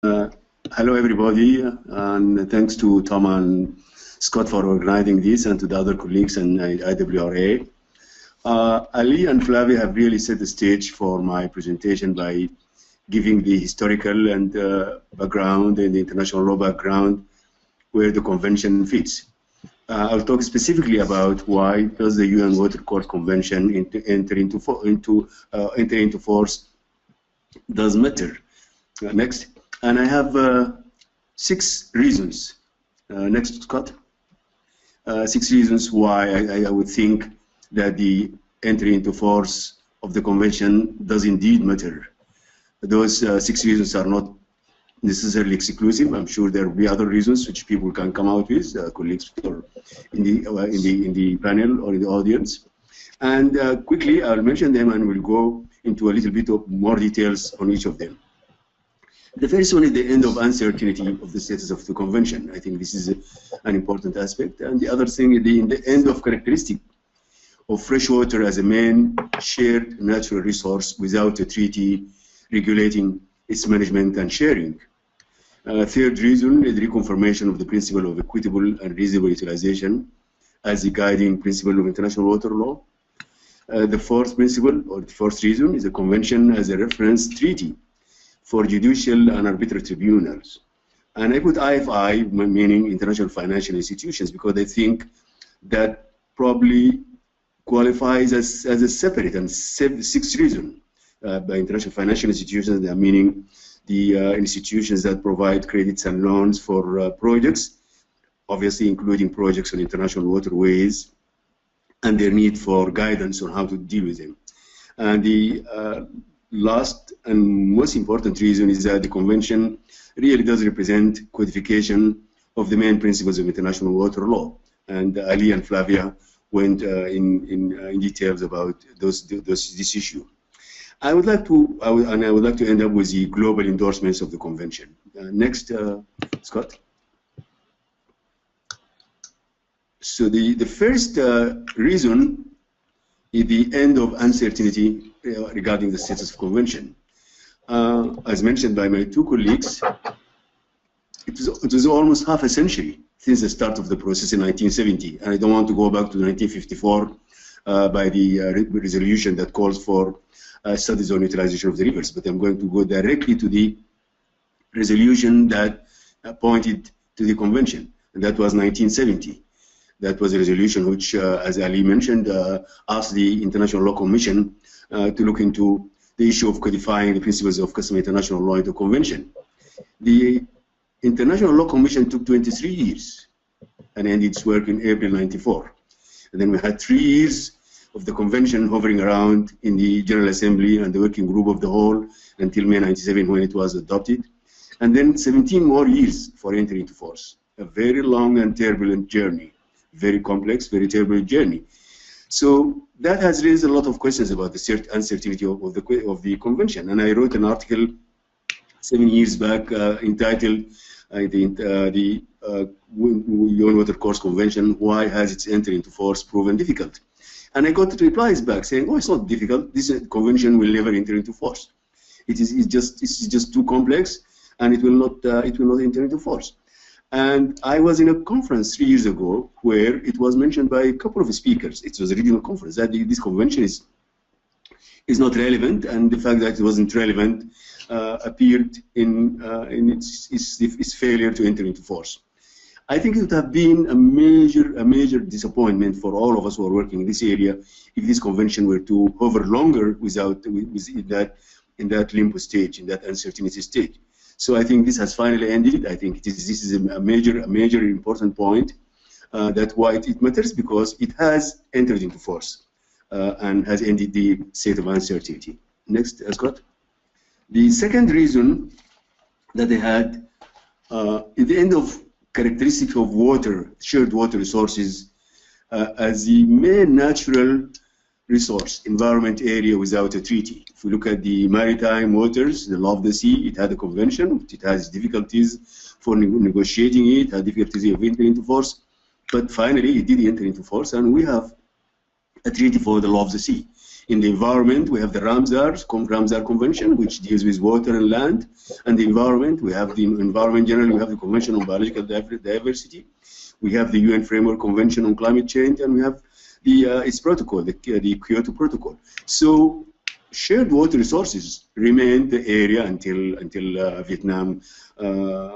Hello everybody, and thanks to Tom and Scott for organizing this, and to the other colleagues in IWRA. Ali and Flavia have really set the stage for my presentation by giving the historical and background and the international law background where the convention fits. I'll talk specifically about why does the UN Watercourses Convention enter into force does matter. Next. And I have 6 reasons. Next, Scott. 6 reasons why I would think that the entry into force of the convention does indeed matter. Those 6 reasons are not necessarily exclusive. I'm sure there will be other reasons which people can come out with, colleagues or in the panel or in the audience. And quickly, I'll mention them and we'll go into a little bit of more details on each of them. The first one is the end of uncertainty of the status of the convention. I think this is an important aspect. And the other thing is the end of characteristic of freshwater as a main shared natural resource without a treaty regulating its management and sharing. Third reason is the reconfirmation of the principle of equitable and reasonable utilization as the guiding principle of international water law. The fourth principle, or the fourth reason, is the convention as a reference treaty for judicial and arbitrary tribunals. And I put IFI, meaning international financial institutions, because I think that probably qualifies as a separate and sixth reason. By international financial institutions, they are meaning the institutions that provide credits and loans for projects, obviously including projects on international waterways, and their need for guidance on how to deal with them. And the last and most important reason is that the convention really does represent codification of the main principles of international water law. And Ali and Flavia went in details about this issue. I would like to end up with the global endorsements of the convention. Next, Scott. So the first reason is the end of uncertainty regarding the status of convention. As mentioned by my 2 colleagues, it was almost half a century since the start of the process in 1970, and I don't want to go back to 1954 by the resolution that calls for studies on utilization of the rivers, but I'm going to go directly to the resolution that pointed to the convention, and that was 1970. That was a resolution which, as Ali mentioned, asked the International Law Commission to look into the issue of codifying the principles of customary international law into convention. The International Law Commission took 23 years and ended its work in April '94. And then we had 3 years of the convention hovering around in the General Assembly and the working group of the whole until May '97 when it was adopted. And then 17 more years for entry into force. A very long and turbulent journey. Very complex, very turbulent journey. So that has raised a lot of questions about the uncertainty of the convention. And I wrote an article 7 years back entitled the UN Watercourses Convention, Why Has Its Entry into Force Proven Difficult? And I got replies back saying, oh, it's not difficult. This convention will never enter into force. It's just too complex, and it will not enter into force. And I was in a conference 3 years ago where it was mentioned by a couple of speakers. It was a regional conference that this convention is not relevant, and the fact that it wasn't relevant appeared in its failure to enter into force. I think it would have been a major disappointment for all of us who are working in this area if this convention were to hover longer in that limbo stage, in that uncertainty stage. So I think this has finally ended. I think this is a major important point that why it matters, because it has entered into force and has ended the state of uncertainty. Next, Scott. The second reason that they had is the end of characteristics of water, shared water resources as the main natural resource, environment area without a treaty. If we look at the maritime waters, the law of the sea, it had a convention, it has difficulties for negotiating it, had difficulties of entering into force, but finally it did enter into force, and we have a treaty for the law of the sea. In the environment, we have the Ramsar Convention, which deals with water and land. And the environment, we have the environment generally, we have the Convention on Biological Diversity. We have the UN Framework Convention on Climate Change, and we have the its protocol, the Kyoto Protocol. So shared water resources remain the area until Vietnam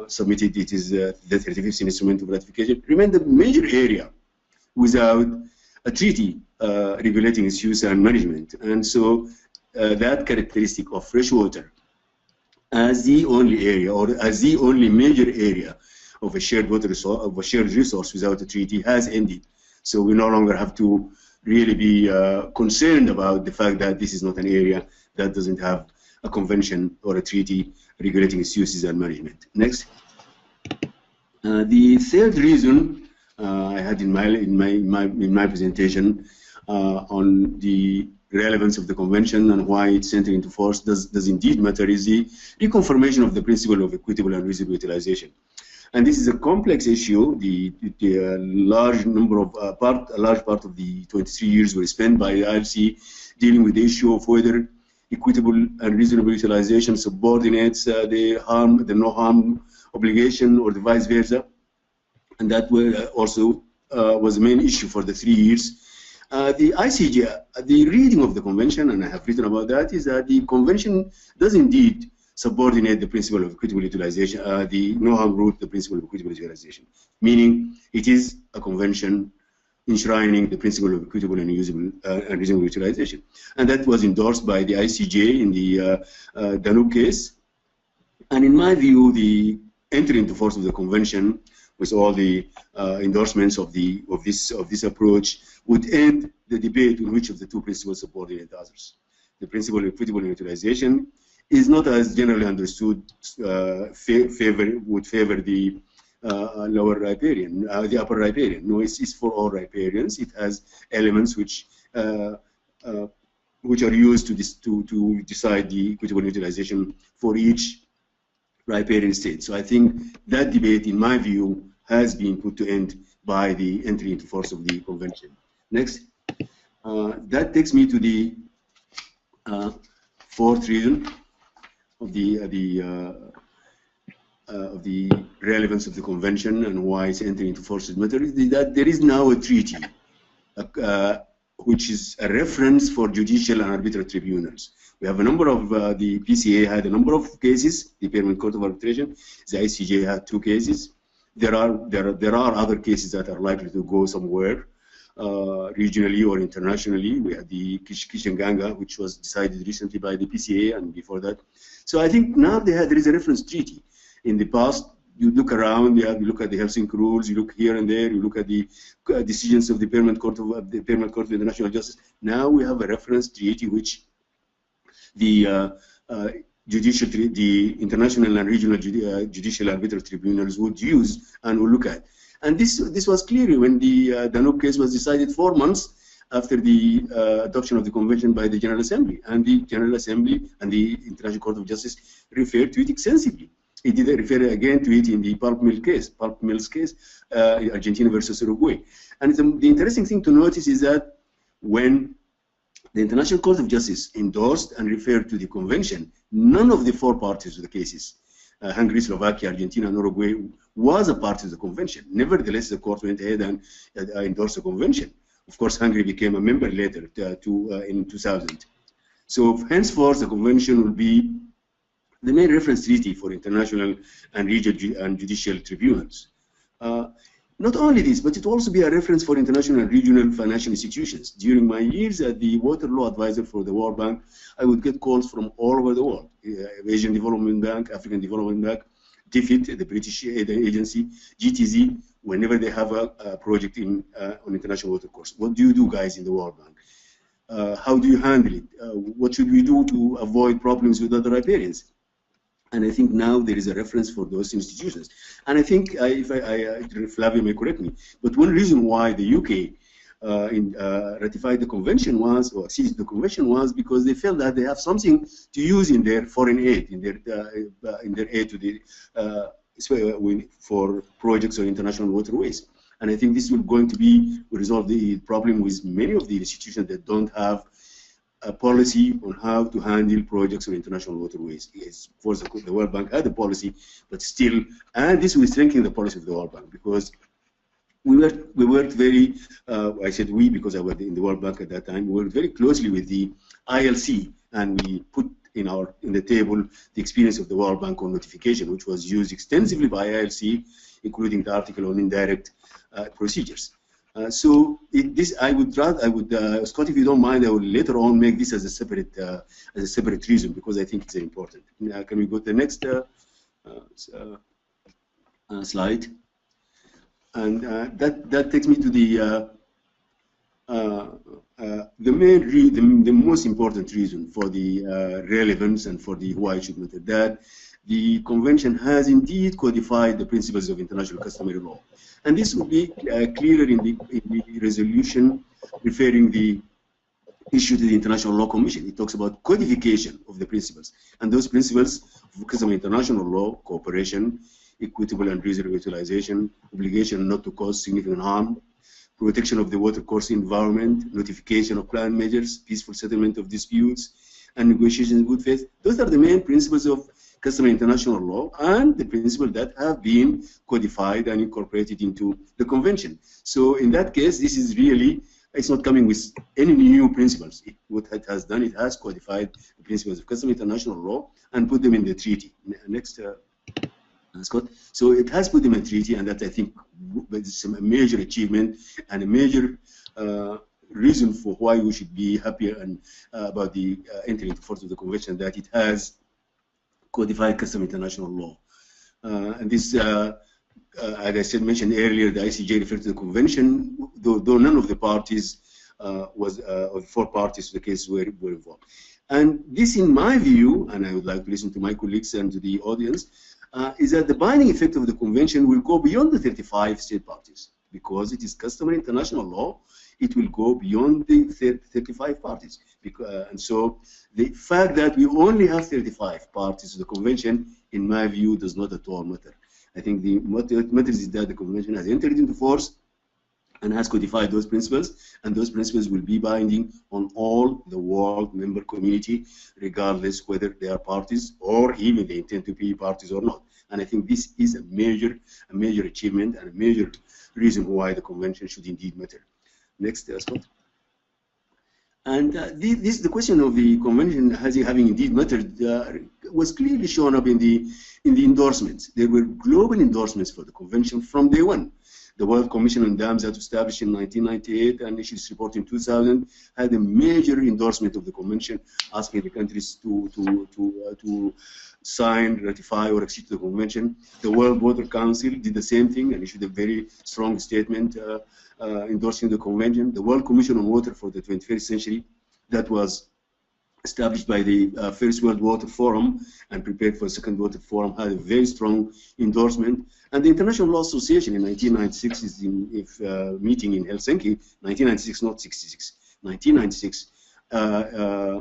submitted the 35th instrument of ratification, remain the major area without a treaty regulating its use and management. And so that characteristic of freshwater as the only area, or as the only major area of a shared water resource, of a shared resource without a treaty, has ended. So we no longer have to really be concerned about the fact that this is not an area that doesn't have a convention or a treaty regulating its uses and management. Next. The third reason I had in my presentation on the relevance of the convention and why it's entering into force does indeed matter is the reconfirmation of the principle of equitable and reasonable utilization. And this is a complex issue. The large number of a large part of the 23 years were spent by the IFC dealing with the issue of whether equitable and reasonable utilization subordinates the no harm obligation or the vice versa, and that also was the main issue for the 3 years. The ICJ, the reading of the convention, and I have written about that, is that the convention does indeed subordinate the principle of equitable utilization, the no harm rule, the principle of equitable utilization, meaning it is a convention enshrining the principle of equitable and reasonable utilization. And that was endorsed by the ICJ in the Danube case. And in my view, the entry into force of the convention with all the endorsements of this approach would end the debate on which of the two principles subordinate others. The principle of equitable utilization is not as generally understood would favor the lower riparian, the upper riparian. No, it's for all riparians. It has elements which are used to decide the equitable utilization for each riparian state. So I think that debate, in my view, has been put to end by the entry into force of the convention. Next. That takes me to the fourth reason of the relevance of the convention and why it's entering into force of matter is that there is now a treaty which is a reference for judicial and arbitral tribunals. We have a number of, the PCA had a number of cases, the Permanent Court of Arbitration, the ICJ had 2 cases. There are other cases that are likely to go somewhere, regionally or internationally. We had the Kishanganga, which was decided recently by the PCA, and before that. So I think now there is a reference treaty. In the past, you look around, you look at the Helsinki rules, you look here and there, you look at the decisions of the Permanent Court of International Justice. Now we have a reference treaty which the international and regional judicial arbitral tribunals would use and would look at. And this was clear when the Danube case was decided 4 months after the adoption of the convention by the General Assembly. And the General Assembly and the International Court of Justice referred to it extensively. It did refer again to it in the Pulp Mills case, Argentina versus Uruguay. And the interesting thing to notice is that when the International Court of Justice endorsed and referred to the convention, none of the 4 parties to the cases, Hungary, Slovakia, Argentina, and Uruguay, was a part of the convention. Nevertheless, the court went ahead and endorsed the convention. Of course, Hungary became a member later in 2000. So henceforth, the convention will be the main reference treaty for international and regional and judicial tribunals. Not only this, but it will also be a reference for international and regional financial institutions. During my years as the water law advisor for the World Bank, I would get calls from all over the world. Asian Development Bank, African Development Bank, DFID, the British Aid Agency, GTZ, whenever they have a project on international water course. What do you do, guys, in the World Bank? How do you handle it? What should we do to avoid problems with other riparians? And I think now there is a reference for those institutions. And I think, if Flavia may correct me, but one reason why the UK ratified the convention was, or seized the convention was, because they felt that they have something to use in their foreign aid, in their aid to the for projects on international waterways. And I think this will resolve the problem with many of the institutions that don't have a policy on how to handle projects on international waterways. Yes, of course, the World Bank had a policy, but still, and this will strengthen the policy of the World Bank, because we worked very, I said we because I was in the World Bank at that time, we worked very closely with the ILC, and we put in the table the experience of the World Bank on notification, which was used extensively by ILC, including the article on indirect procedures. So I would, Scott, if you don't mind, I will later on make this as a separate reason, because I think it's important. Can we go to the next slide? And that takes me to the most important reason for the relevance and for the why it should matter, that the convention has indeed codified the principles of international customary law. And this will be clearer in the resolution referring the issue to the International Law Commission. It talks about codification of the principles. And those principles of customary international law, cooperation, equitable and reasonable utilization, obligation not to cause significant harm, protection of the watercourse environment, notification of planned measures, peaceful settlement of disputes, and negotiations in good faith. Those are the main principles of customary international law, and the principles that have been codified and incorporated into the convention. So in that case, this is really, it's not coming with any new principles. What it has done, it has codified the principles of customary international law and put them in the treaty. Next, Scott. So it has put them in the treaty, and that I think is a major achievement and a major reason for why we should be happier and about the entry into force of the convention, that it has codified customary international law. And this, as I said, mentioned earlier, the ICJ referred to the convention, though none of the parties of the 4 parties to the case were involved. And this, in my view, and I would like to listen to my colleagues and to the audience, is that the binding effect of the convention will go beyond the 35 state parties, because it is customary international law. It will go beyond the 35 parties. And so the fact that we only have 35 parties to the convention, in my view, does not at all matter. I think what matters is that the convention has entered into force and has codified those principles, and those principles will be binding on all the world member community, regardless whether they are parties or even they intend to be parties or not. And I think this is a major achievement and a major reason why the convention should indeed matter. Next, Scott. And the question of the convention having indeed mattered was clearly shown up in the endorsements. There were global endorsements for the convention from day one. The World Commission on Dams, that was established in 1998 and issued its report in 2000, had a major endorsement of the convention, asking the countries to sign, ratify, or accede to the convention. The World Water Council did the same thing and issued a very strong statement endorsing the convention. The World Commission on Water for the 21st Century, that was established by the First World Water Forum and prepared for the Second Water Forum, had a very strong endorsement. And the International Law Association in 1996 is meeting in Helsinki, 1996, not 66, 1996,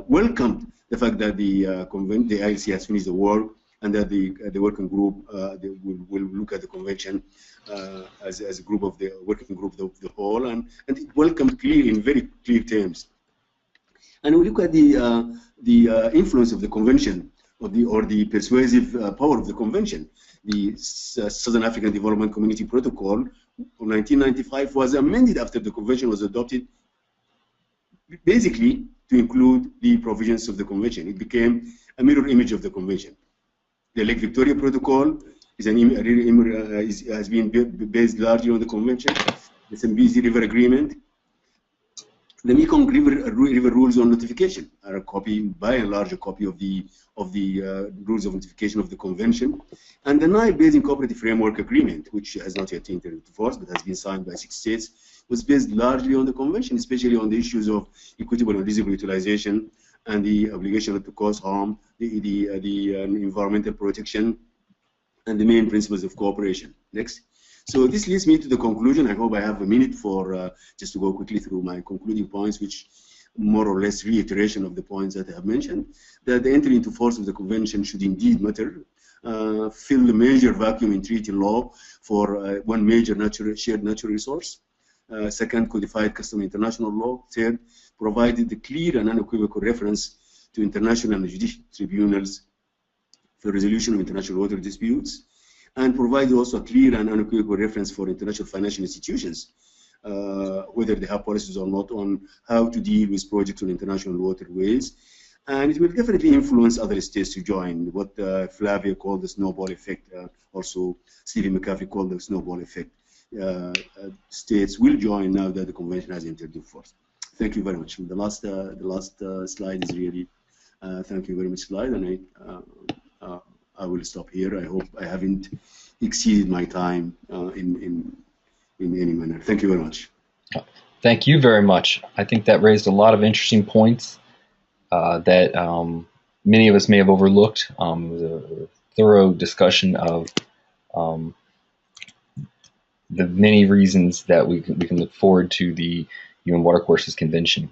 welcomed the fact that the ILC has finished the work, and that the working group will look at the convention as a group of the working group of the whole, and it welcomed clearly in very clear terms. And we look at the influence of the convention, or the persuasive power of the convention. The Southern African Development Community Protocol of 1995 was amended after the convention was adopted, basically to include the provisions of the convention. It became a mirror image of the convention. The Lake Victoria Protocol has been based largely on the convention. The Zambezi River Agreement. The Mekong River Rules on Notification are by and large a copy of the rules of notification of the convention, and the Nile Basin Cooperative Framework Agreement, which has not yet entered into force but has been signed by 6 states, was based largely on the convention, especially on the issues of equitable and reasonable utilization and the obligation not to cause harm, the environmental protection, and the main principles of cooperation. Next. So this leads me to the conclusion. I hope I have a minute for just to go quickly through my concluding points, which more or less reiteration of the points that I have mentioned, that the entry into force of the convention should indeed matter, fill the major vacuum in treaty law for one major shared natural resource. Second, codified customary international law. Third, provided the clear and unequivocal reference to international and judicial tribunals for resolution of international water disputes, and provided also a clear and unequivocal reference for international financial institutions, whether they have policies or not, on how to deal with projects on international waterways. And it will definitely influence other states to join, what Flavia called the snowball effect, also Stephen McAfee called the snowball effect. States will join now that the convention has entered into force. Thank you very much. The last slide is really thank you very much slide, and I will stop here. I hope I haven't exceeded my time in any manner. Thank you very much. Thank you very much. I think that raised a lot of interesting points that many of us may have overlooked. It was a thorough discussion of the many reasons that we can look forward to the UN Watercourses Convention.